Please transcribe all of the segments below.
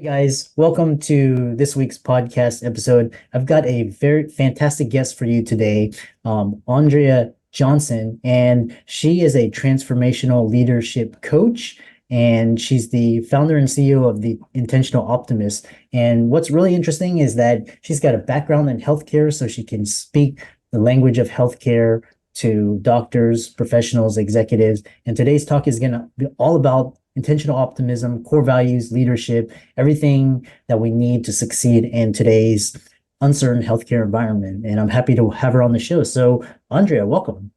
Hey guys, welcome to this week's podcast episode. I've got a very fantastic guest for you today, Andrea Johnson, and she is a transformational leadership coach, and she's the founder and CEO of the Intentional Optimist. And what's really interesting is that she's got a background in healthcare, so she can speak the language of healthcare to doctors, professionals, executives. And today's talk is going to be all about intentional optimism, core values, leadership, everything that we need to succeed in today's uncertain healthcare environment. And I'm happy to have her on the show. So, Andrea, welcome.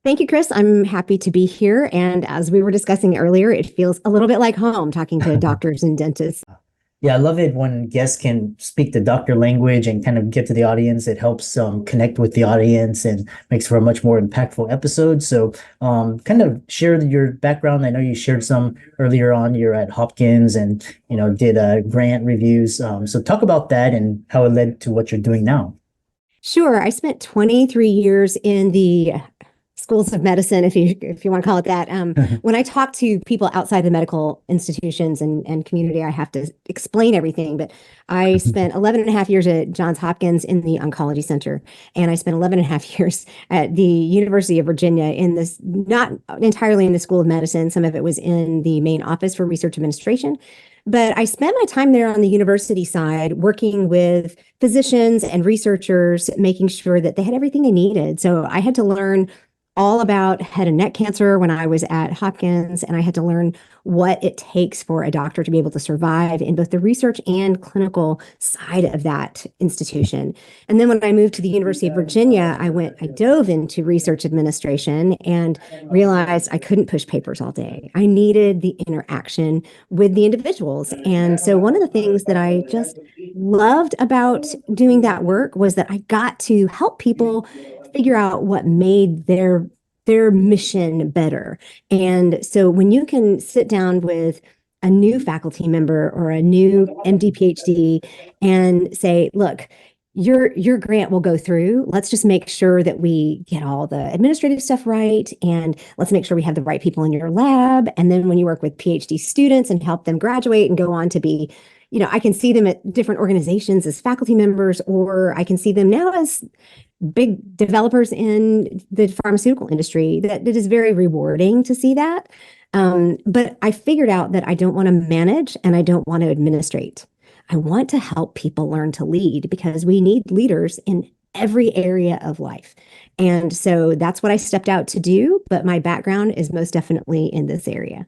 Thank you, Chris. I'm happy to be here. And as we were discussing earlier, it feels a little bit like home talking to doctors and dentists. Yeah, I love it when guests can speak the doctor language and kind of get to the audience. It helps connect with the audience and makes for a much more impactful episode. So, kind of share your background. I know you shared some earlier on. You're at Hopkins and did grant reviews. So, talk about that and how it led to what you're doing now. Sure. I spent 23 years in the schools of medicine, if you want to call it that. When I talk to people outside the medical institutions and community, I have to explain everything. But I spent 11 and a half years at Johns Hopkins in the oncology center. And I spent 11 and a half years at the University of Virginia in this, not entirely in the School of Medicine. Some of it was in the main office for research administration. But I spent my time there on the university side working with physicians and researchers, making sure that they had everything they needed. So I had to learn all about head and neck cancer when I was at Hopkins, and I had to learn what it takes for a doctor to be able to survive in both the research and clinical side of that institution. And then when I moved to the University of Virginia, I dove into research administration and realized I couldn't push papers all day. I needed the interaction with the individuals. And so one of the things that I just loved about doing that work was that I got to help people figure out what made their mission better. And so when you can sit down with a new faculty member or a new MD PhD and say, look, your grant will go through. Let's just make sure that we get all the administrative stuff right. And let's make sure we have the right people in your lab. And then when you work with PhD students and help them graduate and go on to be, I can see them at different organizations as faculty members, or I can see them now as big developers in the pharmaceutical industry. That it is very rewarding to see that. But I figured out that I don't want to manage and I don't want to administrate. I want to help people learn to lead because we need leaders in every area of life. And so that's what I stepped out to do. But my background is most definitely in this area.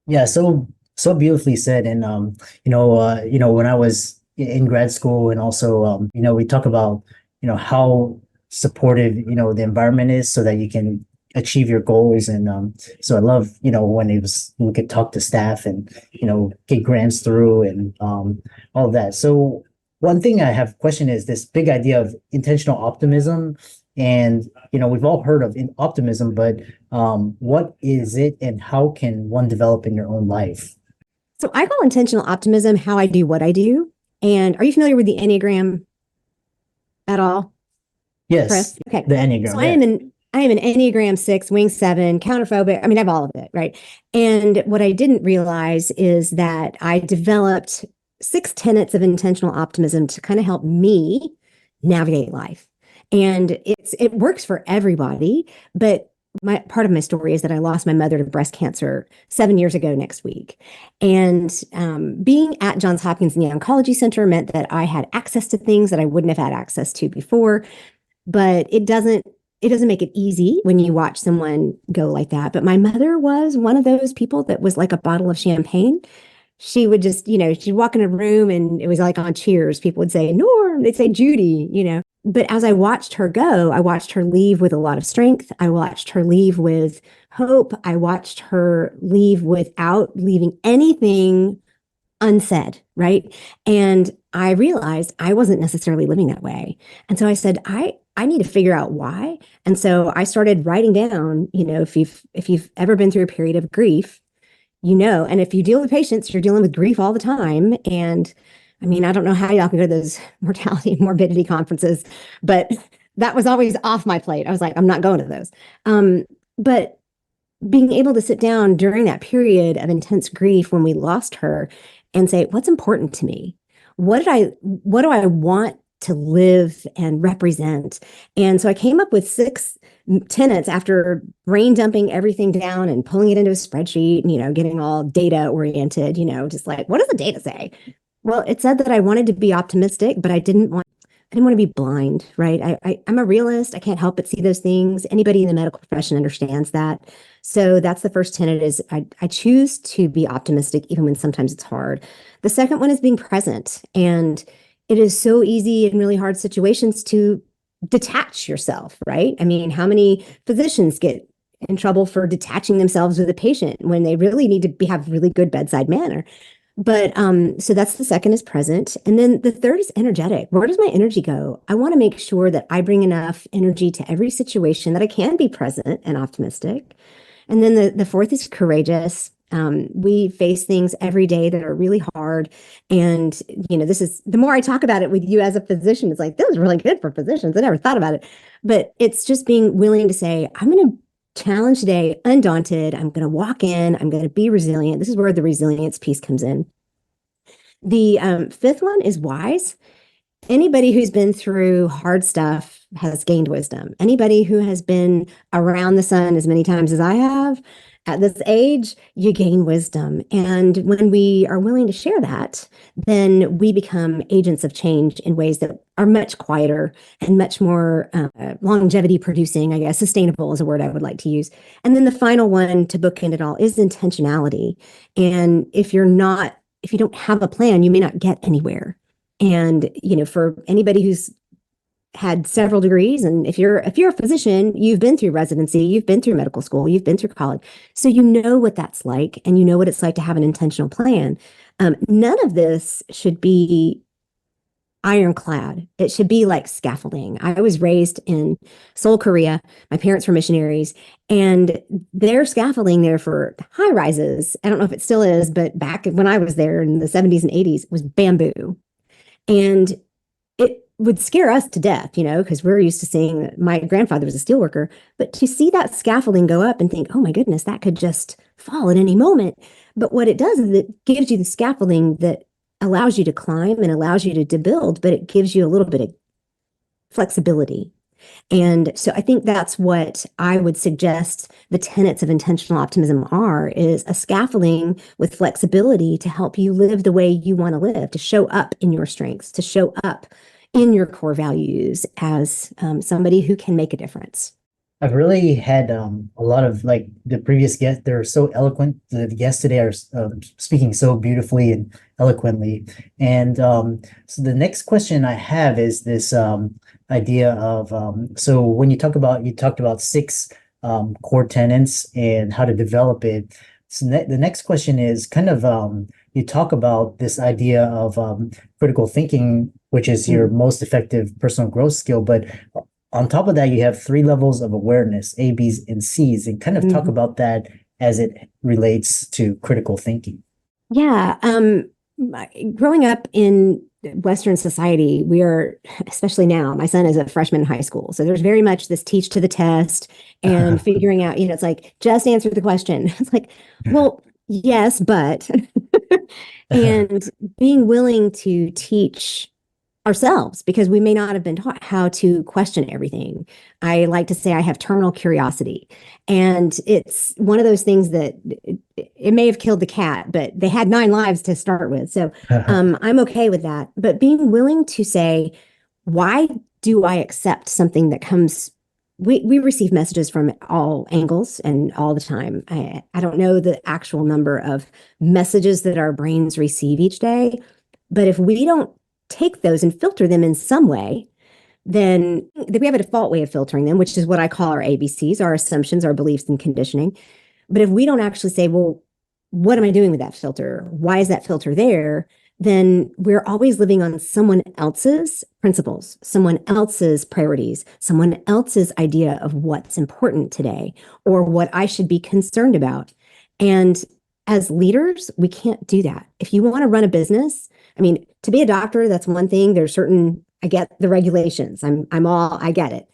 Yeah, so beautifully said. And when I was in grad school, and also we talk about how supportive the environment is so that you can achieve your goals. And so I love when we could talk to staff and get grants through and all of that. So one thing I have question is this big idea of intentional optimism. And we've all heard of optimism, but what is it and how can one develop in your own life? So I call intentional optimism how I do what I do. And are you familiar with the Enneagram at all? Yes. Chris? Okay. The Enneagram. So I am an Enneagram 6, wing 7, counterphobic. I mean, I have all of it, right? And what I didn't realize is that I developed 6 tenets of intentional optimism to kind of help me navigate life. And it works for everybody, but part of my story is that I lost my mother to breast cancer 7 years ago next week. And being at Johns Hopkins in the oncology center meant that I had access to things that I wouldn't have had access to before. But it doesn't make it easy when you watch someone go like that. But my mother was one of those people that was like a bottle of champagne. She would just, she'd walk in a room and it was like on Cheers. People would say, Norm, they'd say Judy. But as I watched her go, I watched her leave with a lot of strength. I watched her leave with hope. I watched her leave without leaving anything unsaid, right? And I realized I wasn't necessarily living that way. And so I said, I need to figure out why. And so I started writing down, if you've ever been through a period of grief, and if you deal with patients, you're dealing with grief all the time. And I mean, I don't know how y'all can go to those mortality and morbidity conferences, but that was always off my plate. I was like, I'm not going to those. But being able to sit down during that period of intense grief when we lost her and say, what's important to me? What do I want to live and represent? And so I came up with 6 tenets after brain dumping everything down and pulling it into a spreadsheet and, getting all data oriented, just like, what does the data say? Well, it said that I wanted to be optimistic, but I didn't want to be blind, right? I'm a realist. I can't help but see those things. Anybody in the medical profession understands that. So that's the first tenet is I choose to be optimistic, even when sometimes it's hard. The second one is being present. And it is so easy in really hard situations to detach yourself, right? I mean, how many physicians get in trouble for detaching themselves with a patient when they really need to have really good bedside manner? But so that's the second is present. And then the third is energetic. Where does my energy go? I want to make sure that I bring enough energy to every situation that I can be present and optimistic. And then the fourth is courageous. We face things every day that are really hard. And, this is the more I talk about it with you as a physician, it's like, this is really good for physicians. I never thought about it. But it's just being willing to say, I'm going to challenge today, undaunted. I'm going to walk in. I'm going to be resilient. This is where the resilience piece comes in. The fifth one is wise. Anybody who's been through hard stuff has gained wisdom. Anybody who has been around the sun as many times as I have at this age, you gain wisdom. And when we are willing to share that, then we become agents of change in ways that are much quieter and much more longevity producing, I guess. Sustainable is a word I would like to use. And then the final one to bookend it all is intentionality. And if you don't have a plan, you may not get anywhere. And, for anybody who's had several degrees, and if you're a physician, you've been through residency, you've been through medical school, you've been through college. So you know what that's like, and you know what it's like to have an intentional plan. None of this should be ironclad. It should be like scaffolding. I was raised in Seoul, Korea. My parents were missionaries, and their scaffolding there for high rises, I don't know if it still is, but back when I was there in the 70s and 80s, was bamboo. And it would scare us to death, because we're used to seeing my grandfather was a steel worker. But to see that scaffolding go up and think, oh my goodness, that could just fall at any moment. But what it does is it gives you the scaffolding that allows you to climb and allows you to build, but it gives you a little bit of flexibility. And so I think that's what I would suggest the tenets of intentional optimism is a scaffolding with flexibility to help you live the way you want to live, to show up in your strengths, to show up in your core values as somebody who can make a difference. I've really had a lot of like the previous guests. They're so eloquent. The guests today are speaking so beautifully and eloquently. And so the next question I have is this idea of so when you talked about 6 core tenets and how to develop it. So the next question is kind of you talk about this idea of critical thinking, which is your most effective personal growth skill, but on top of that, you have 3 levels of awareness, A, B's, and C's, and kind of talk about that as it relates to critical thinking. Yeah. Growing up in Western society, we are, especially now, my son is a freshman in high school. So there's very much this teach to the test and figuring out, it's like, just answer the question. It's like, well, yes, but, and being willing to teach ourselves, because we may not have been taught how to question everything. I like to say I have terminal curiosity, and it's one of those things that it may have killed the cat, but they had 9 lives to start with. So I'm okay with that. But being willing to say, why do I accept something that comes? We receive messages from all angles and all the time. I don't know the actual number of messages that our brains receive each day, but if we don't take those and filter them in some way, then we have a default way of filtering them, which is what I call our ABCs, our assumptions, our beliefs, and conditioning. But if we don't actually say, well, what am I doing with that filter? Why is that filter there? Then we're always living on someone else's principles, someone else's priorities, someone else's idea of what's important today or what I should be concerned about. And as leaders, we can't do that. If you want to run a business, I mean, to be a doctor, that's one thing. There's certain, I get the regulations. I get it.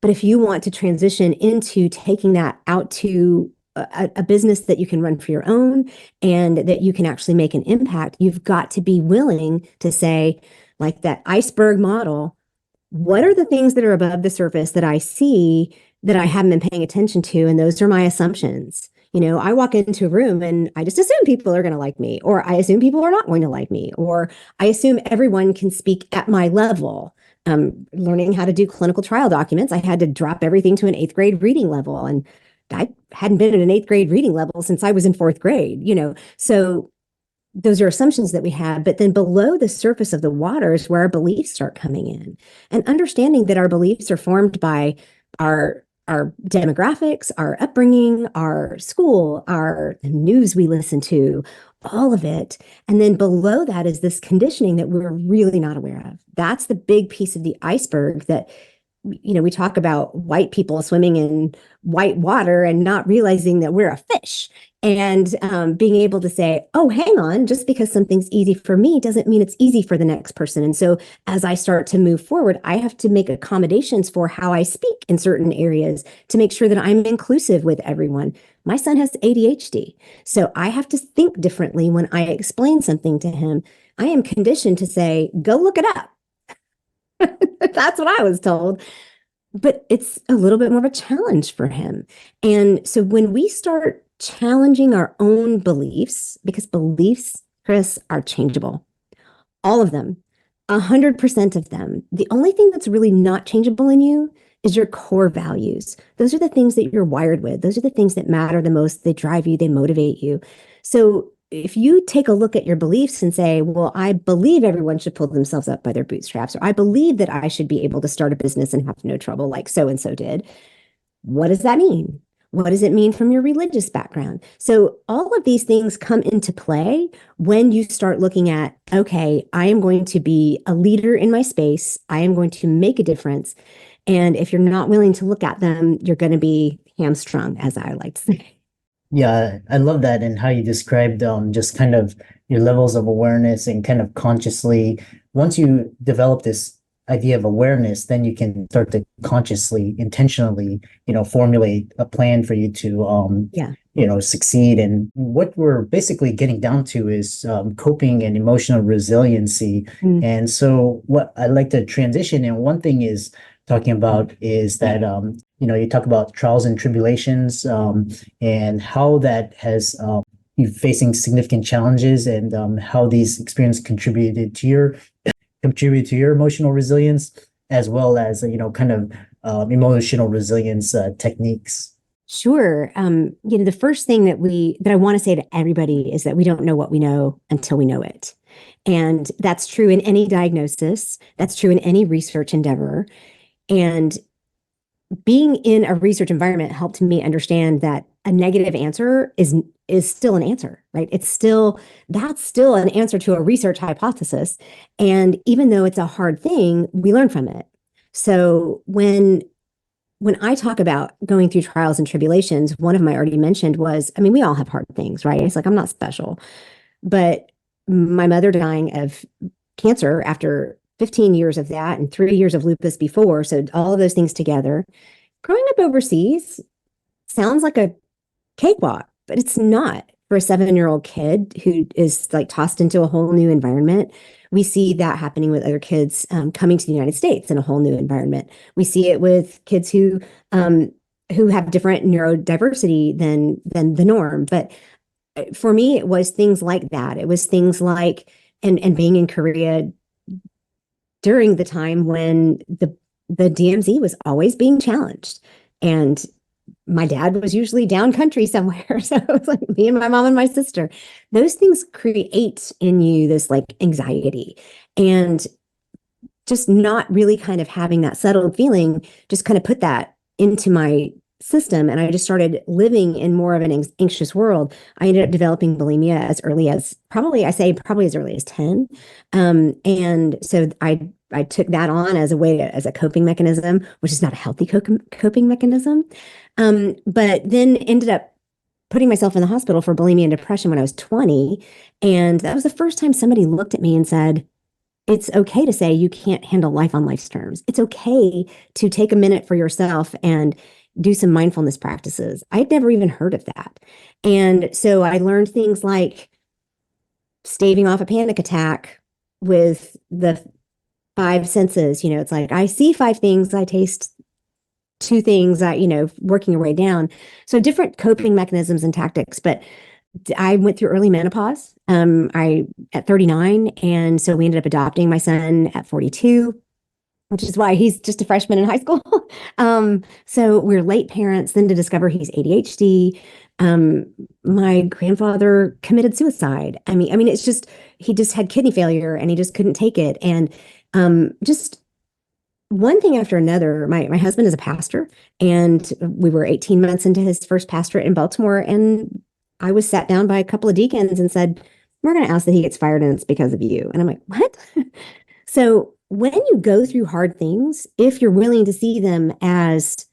But if you want to transition into taking that out to a business that you can run for your own and that you can actually make an impact, you've got to be willing to say, like that iceberg model, what are the things that are above the surface that I see that I haven't been paying attention to? And those are my assumptions. I walk into a room and I just assume people are going to like me, or I assume people are not going to like me, or I assume everyone can speak at my level. Learning how to do clinical trial documents, I had to drop everything to an eighth grade reading level. And I hadn't been at an eighth grade reading level since I was in fourth grade, So those are assumptions that we have. But then below the surface of the water is where our beliefs start coming in. And understanding that our beliefs are formed by our demographics, our upbringing, our school, the news we listen to, all of it. And then below that is this conditioning that we're really not aware of. That's the big piece of the iceberg that, we talk about white people swimming in white water and not realizing that we're a fish. And being able to say, oh, hang on, just because something's easy for me doesn't mean it's easy for the next person. And so as I start to move forward, I have to make accommodations for how I speak in certain areas to make sure that I'm inclusive with everyone. My son has ADHD, so I have to think differently when I explain something to him. I am conditioned to say, go look it up. That's what I was told. But it's a little bit more of a challenge for him. And so when we start challenging our own beliefs, because beliefs, Chris, are changeable, all of them, 100% of them. The only thing that's really not changeable in you is your core values. Those are the things that you're wired with. Those are the things that matter the most. They drive you, they motivate you. So if you take a look at your beliefs and say, well, I believe everyone should pull themselves up by their bootstraps, or I believe that I should be able to start a business and have no trouble like so-and-so did. What does that mean? What does it mean from your religious background? So all of these things come into play when you start looking at, okay, I am going to be a leader in my space. I am going to make a difference. And if you're not willing to look at them, you're going to be hamstrung, as I like to say. Yeah, I love that and how you described just kind of your levels of awareness and kind of consciously, once you develop this idea of awareness, then you can start to consciously, intentionally, formulate a plan for you to Yeah. succeed. And what we're basically getting down to is coping and emotional resiliency. Mm. And so what I like to transition, and one thing is talking about is that you talk about trials and tribulations and how that has you facing significant challenges and how these experiences contribute to your emotional resilience as well as kind of emotional resilience techniques. Sure. The first thing that I want to say to everybody is that we don't know what we know until we know it. And that's true in any diagnosis. That's true in any research endeavor. And being in a research environment helped me understand that a negative answer is still an answer, right? That's still an answer to a research hypothesis. And even though it's a hard thing, we learn from it. So when I talk about going through trials and tribulations, one of them I already mentioned was, we all have hard things, right? It's like, I'm not special. But my mother dying of cancer after 15 years of that and 3 years of lupus before. So all of those things together. Growing up overseas sounds like a cakewalk, but it's not for a 7-year-old kid who is like tossed into a whole new environment. We see that happening with other kids coming to the United States in a whole new environment. We see it with kids who have different neurodiversity than the norm. But for me, it was things like that. It was things like, and being in Korea during the time when the DMZ was always being challenged. And my dad was usually down country somewhere. So it was like me and my mom and my sister. Those things create in you this like anxiety, and just not really kind of having that settled feeling just kind of put that into my system. And I just started living in more of an anxious world. I ended up developing bulimia as early as probably as early as 10. And so I took that on as a coping mechanism, which is not a healthy coping mechanism. But then ended up putting myself in the hospital for bulimia and depression when I was 20. And that was the first time somebody looked at me and said, it's okay to say you can't handle life on life's terms. It's okay to take a minute for yourself and do some mindfulness practices. I'd never even heard of that. And so I learned things like staving off a panic attack with the five senses. It's like I see five things, I taste two things, working your way down. So different coping mechanisms and tactics. But I went through early menopause. I at 39, and so we ended up adopting my son at 42, which is why he's just a freshman in high school. So we're late parents. Then to discover he's ADHD. My grandfather committed suicide. I mean, it's just he just had kidney failure, and he just couldn't take it. And just one thing after another. My husband is a pastor, and we were 18 months into his first pastorate in Baltimore, and I was sat down by a couple of deacons and said, "We're going to ask that he gets fired, and it's because of you." And I'm like, "What?" So when you go through hard things, if you're willing to see them as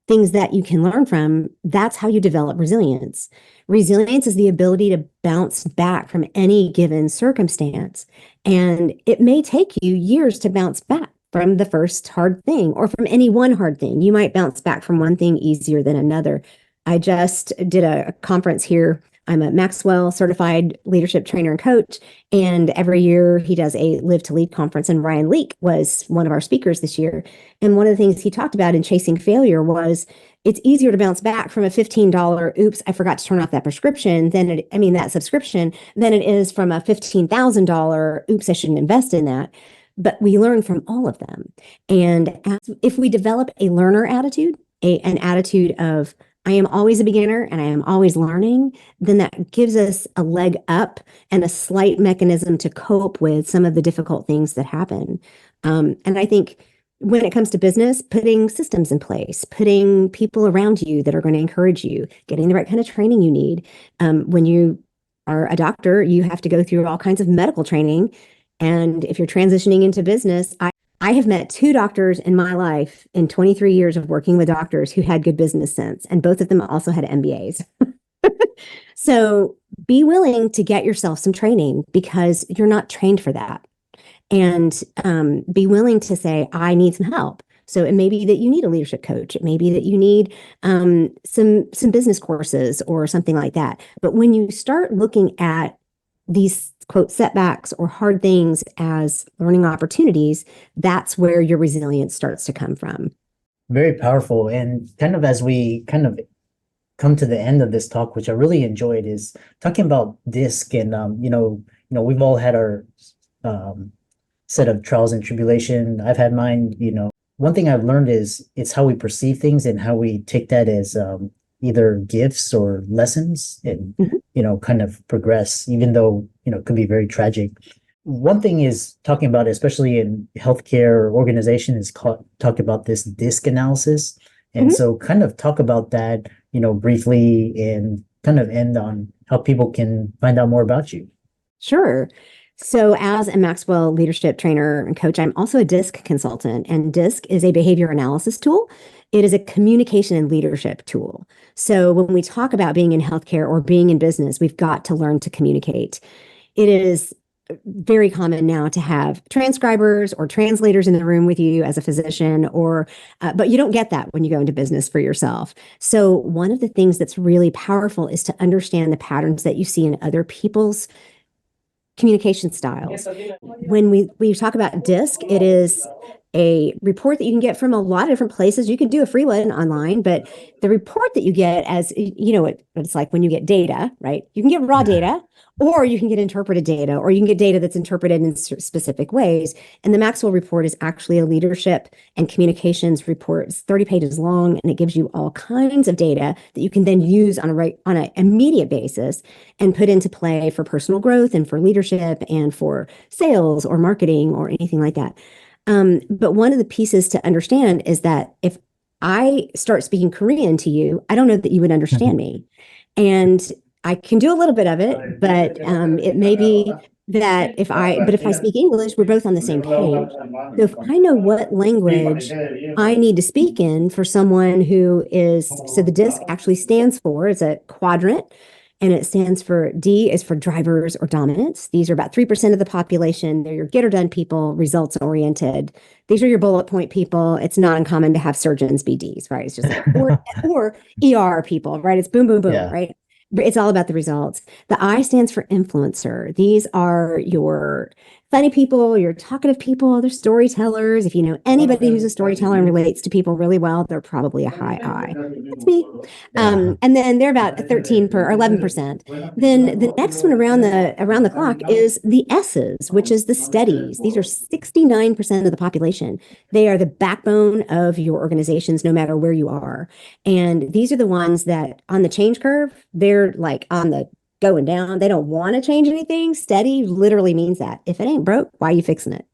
things that you can learn from, that's how you develop resilience. Resilience is the ability to bounce back from any given circumstance. And it may take you years to bounce back from the first hard thing or from any one hard thing. You might bounce back from one thing easier than another. I just did a conference here. I'm a Maxwell certified leadership trainer and coach. And every year he does a Live to Lead conference. And Ryan Leak was one of our speakers this year. And one of the things he talked about in chasing failure was it's easier to bounce back from a $15, oops, I forgot to turn off that prescription, that subscription, than it is from a $15,000, oops, I shouldn't invest in that. But we learn from all of them. And if we develop a learner attitude, an attitude of, I am always a beginner and I am always learning, then that gives us a leg up and a slight mechanism to cope with some of the difficult things that happen. And I think when it comes to business, putting systems in place, putting people around you that are going to encourage you, getting the right kind of training you need. When you are a doctor, you have to go through all kinds of medical training. And if you're transitioning into business, I have met two doctors in my life in 23 years of working with doctors who had good business sense, and both of them also had MBAs. So be willing to get yourself some training because you're not trained for that. And be willing to say, I need some help. So it may be that you need a leadership coach. It may be that you need some business courses or something like that. But when you start looking at these quote setbacks or hard things as learning opportunities, that's where your resilience starts to come from. Very powerful. And kind of as we kind of come to the end of this talk, which I really enjoyed, is talking about DISC. And we've all had our set of trials and tribulation. I've had mine. One thing I've learned is it's how we perceive things and how we take that as either gifts or lessons, and kind of progress, even though it could be very tragic. One thing is talking about, especially in healthcare or organization, is talk about this DISC analysis. And so kind of talk about that, briefly, and kind of end on how people can find out more about you. Sure. So as a Maxwell leadership trainer and coach, I'm also a DISC consultant, and DISC is a behavior analysis tool. It is a communication and leadership tool. So when we talk about being in healthcare or being in business, we've got to learn to communicate. It is very common now to have transcribers or translators in the room with you as a physician, but you don't get that when you go into business for yourself. So one of the things that's really powerful is to understand the patterns that you see in other people's communication styles. When we talk about DISC, it is a report that you can get from a lot of different places. You can do a free one online, but the report that you get, as it's like when you get data, right? You can get raw data, or you can get interpreted data, or you can get data that's interpreted in specific ways. And the Maxwell report is actually a leadership and communications report. It's 30 pages long, and it gives you all kinds of data that you can then use on an immediate basis and put into play for personal growth and for leadership and for sales or marketing or anything like that. But one of the pieces to understand is that if I start speaking Korean to you, I don't know that you would understand me. And I can do a little bit of it, but it may be that if I speak English, we're both on the same page. So if I know what language I need to speak in for someone who is, so the DISC actually stands for, it's a quadrant. And it stands for D is for drivers or dominance. These are about 3% of the population. They're your get or done people, results oriented. These are your bullet point people. It's not uncommon to have surgeons be Ds, right? It's just like, or ER people, right? It's boom, boom, boom, Yeah. right? It's all about the results. The I stands for influencer. These are your funny people, your talkative people, they're storytellers. If you know anybody who's a storyteller and relates to people really well, they're probably a high I. That's me. Yeah. And then they're about 13 per or 11%. Then the next one around the clock is the S's, which is the steadies. These are 69% of the population. They are the backbone of your organizations, no matter where you are. And these are the ones that on the change curve, they're like on the going down. They don't want to change anything. Steady literally means that if it ain't broke, why are you fixing it?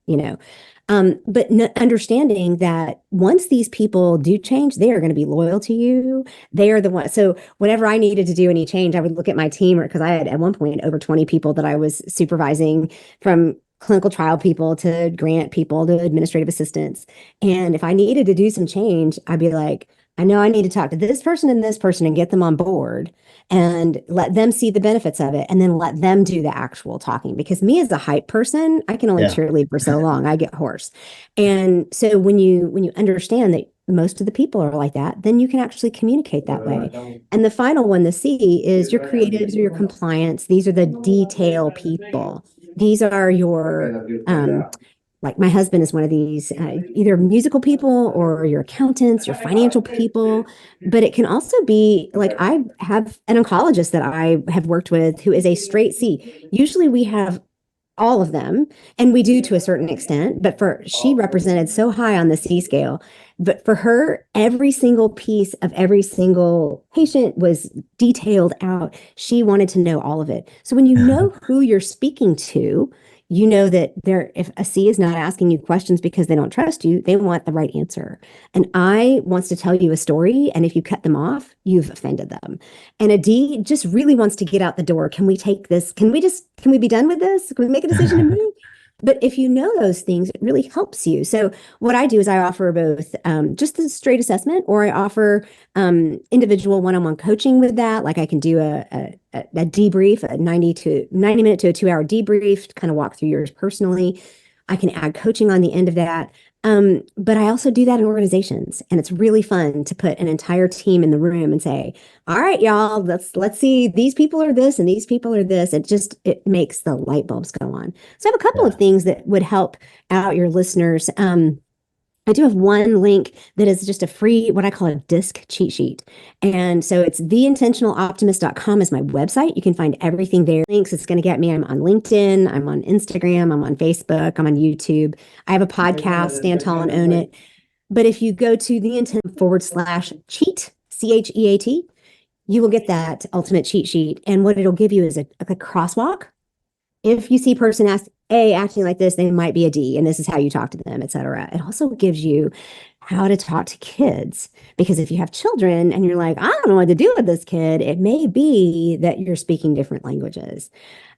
But understanding that once these people do change, they are going to be loyal to you. They are the one. So whenever I needed to do any change, I would look at my team, because I had at one point over 20 people that I was supervising, from clinical trial people to grant people to administrative assistants. And if I needed to do some change, I'd be like, I know I need to talk to this person and get them on board and let them see the benefits of it, and then let them do the actual talking. Because me as a hype person, I can only Yeah. cheerlead for so long. I get hoarse. And so when you understand that most of the people are like that, then you can actually communicate that way. And the final one, the C, is your creatives or your compliance. These are the detail people. These are your like my husband is one of these, either musical people or your accountants, your financial people. But it can also be like, I have an oncologist that I have worked with who is a straight C. Usually we have all of them, and we do to a certain extent, but she represented so high on the C scale. But for her, every single piece of every single patient was detailed out. She wanted to know all of it. So when you know who you're speaking to, you know that if a C is not asking you questions because they don't trust you, they want the right answer. An I wants to tell you a story, and if you cut them off, you've offended them. And a D just really wants to get out the door. Can we take this? Can we be done with this? Can we make a decision to move? But if you know those things, it really helps you. So what I do is I offer both just the straight assessment, or I offer individual one-on-one coaching with that. Like I can do a debrief, a 90 minute to a 2 hour debrief to kind of walk through yours personally. I can add coaching on the end of that. But I also do that in organizations, and it's really fun to put an entire team in the room and say, all right, y'all, let's see, these people are this and these people are this. It makes the light bulbs go on. So I have a couple of Yeah. things that would help out your listeners. I do have one link that is just a free, what I call a disc cheat sheet. And so it's theintentionaloptimist.com is my website. You can find everything there. Links, it's going to get me. I'm on LinkedIn, I'm on Instagram, I'm on Facebook, I'm on YouTube. I have a podcast, Stand Tall and Own It. But if you go to the intent/cheat, CHEAT, you will get that ultimate cheat sheet. And what it'll give you is a crosswalk. If you see person acting like this, they might be a D, and this is how you talk to them, et cetera. It also gives you how to talk to kids, because if you have children and you're like, I don't know what to do with this kid, it may be that you're speaking different languages.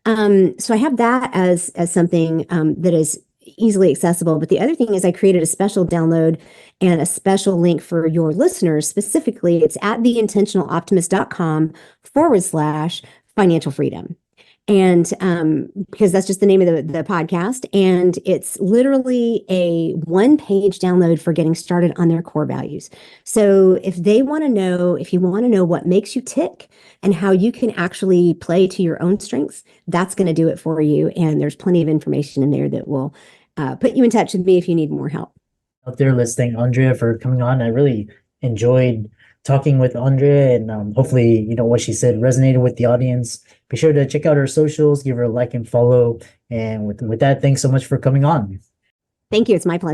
So I have that as something that is easily accessible. But the other thing is I created a special download and a special link for your listeners. Specifically, it's at theintentionaloptimist.com/financial freedom. And because that's just the name of the podcast. And it's literally a 1-page download for getting started on their core values. So if you want to know what makes you tick and how you can actually play to your own strengths, that's going to do it for you. And there's plenty of information in there that will put you in touch with me if you need more help. Out there listening, Andrea, for coming on. I really enjoyed talking with Andrea, and hopefully, what she said resonated with the audience. Be sure to check out her socials, give her a like and follow. And with that, thanks so much for coming on. Thank you. It's my pleasure.